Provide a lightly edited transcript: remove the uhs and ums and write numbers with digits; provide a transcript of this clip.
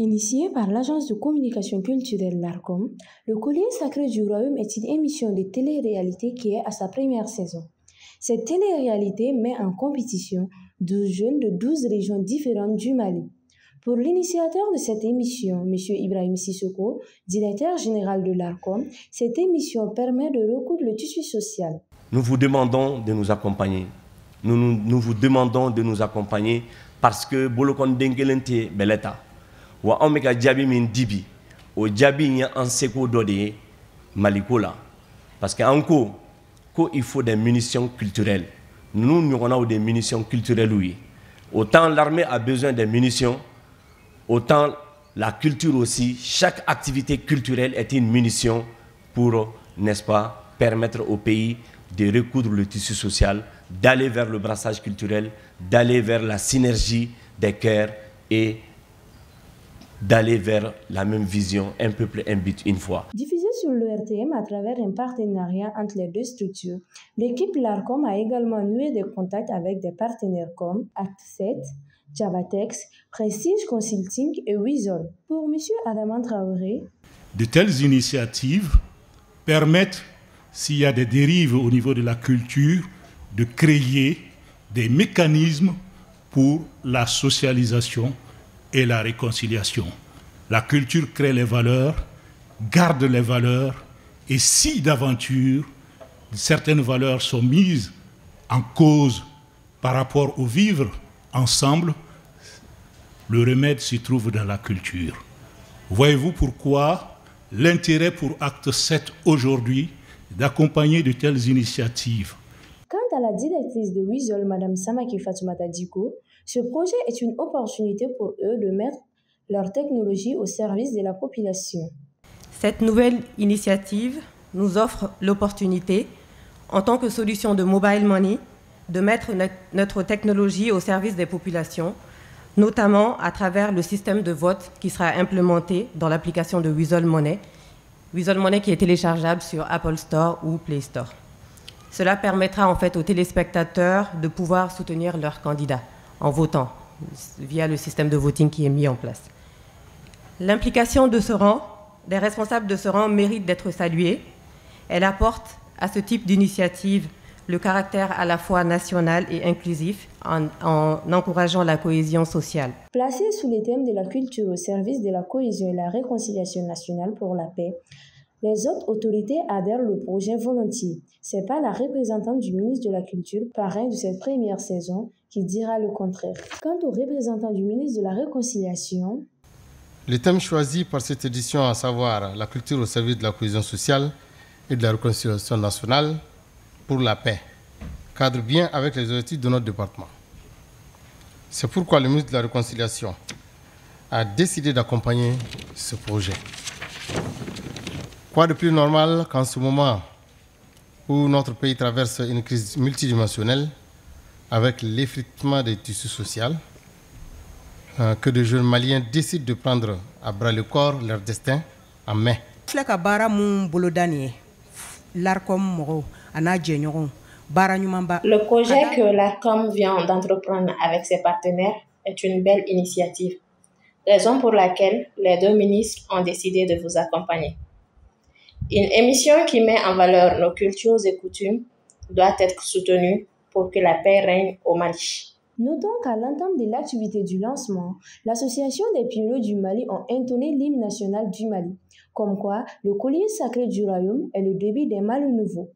Initié par l'agence de communication culturelle l'ARCOM, le Collier sacré du Royaume est une émission de télé-réalité qui est à sa première saison. Cette télé-réalité met en compétition 12 jeunes de 12 régions différentes du Mali. Pour l'initiateur de cette émission, M. Ibrahim Sissoko, directeur général de l'ARCOM, cette émission permet de recoudre le tissu social. Nous vous demandons de nous accompagner. Nous vous demandons de nous accompagner parce que Bolokon Dengelente Beleta. Wa omega jabi min dibi o jabi nya anseko dode malikola parce que anko ko il faut des munitions culturelles. Nous avons des munitions culturelles oui. Autant l'armée a besoin des munitions, autant la culture aussi, chaque activité culturelle est une munition pour, n'est-ce pas, permettre au pays de recoudre le tissu social, d'aller vers le brassage culturel, d'aller vers la synergie des cœurs et d'aller vers la même vision, un peuple, un but, une foi. Diffusé sur le RTM à travers un partenariat entre les deux structures, l'équipe l'ARCOM a également noué des contacts avec des partenaires comme Acte 7, Javatex, Prestige Consulting et Wizol. Pour M. Adaman Traoré, de telles initiatives permettent, s'il y a des dérives au niveau de la culture, de créer des mécanismes pour la socialisation et la réconciliation. La culture crée les valeurs, garde les valeurs, et si d'aventure certaines valeurs sont mises en cause par rapport au vivre ensemble, le remède s'y trouve dans la culture. Voyez-vous pourquoi l'intérêt pour Acte 7 aujourd'hui d'accompagner de telles initiatives. Quant à la directrice de Wizol, Mme Samaki Fatoumata Diko, ce projet est une opportunité pour eux de mettre leur technologie au service de la population. Cette nouvelle initiative nous offre l'opportunité, en tant que solution de mobile money, de mettre notre technologie au service des populations, notamment à travers le système de vote qui sera implémenté dans l'application de Wizol Money qui est téléchargeable sur Apple Store ou Play Store. Cela permettra en fait aux téléspectateurs de pouvoir soutenir leurs candidats en votant via le système de voting qui est mis en place. L'implication de ce rang, des responsables de ce rang mérite d'être saluée. Elle apporte à ce type d'initiative le caractère à la fois national et inclusif en encourageant la cohésion sociale. Placé sous les thèmes de la culture au service de la cohésion et la réconciliation nationale pour la paix, les autres autorités adhèrent au projet volontiers. C'est pas la représentante du ministre de la Culture, parrain de cette première saison, qui dira le contraire. Quant au représentant du ministre de la Réconciliation, le thème choisi par cette édition, à savoir la culture au service de la cohésion sociale et de la réconciliation nationale pour la paix, cadre bien avec les objectifs de notre département. C'est pourquoi le ministre de la Réconciliation a décidé d'accompagner ce projet. Quoi de plus normal qu'en ce moment où notre pays traverse une crise multidimensionnelle avec l'effritement des tissus sociaux, que de jeunes Maliens décident de prendre à bras le corps leur destin en main. Le projet que l'ARCOM vient d'entreprendre avec ses partenaires est une belle initiative, raison pour laquelle les deux ministres ont décidé de vous accompagner. Une émission qui met en valeur nos cultures et coutumes doit être soutenue pour que la paix règne au Mali. Notons qu'à l'entame de l'activité du lancement, l'Association des pionniers du Mali ont intoné l'hymne national du Mali, comme quoi le collier sacré du Royaume est le début des Mali nouveaux.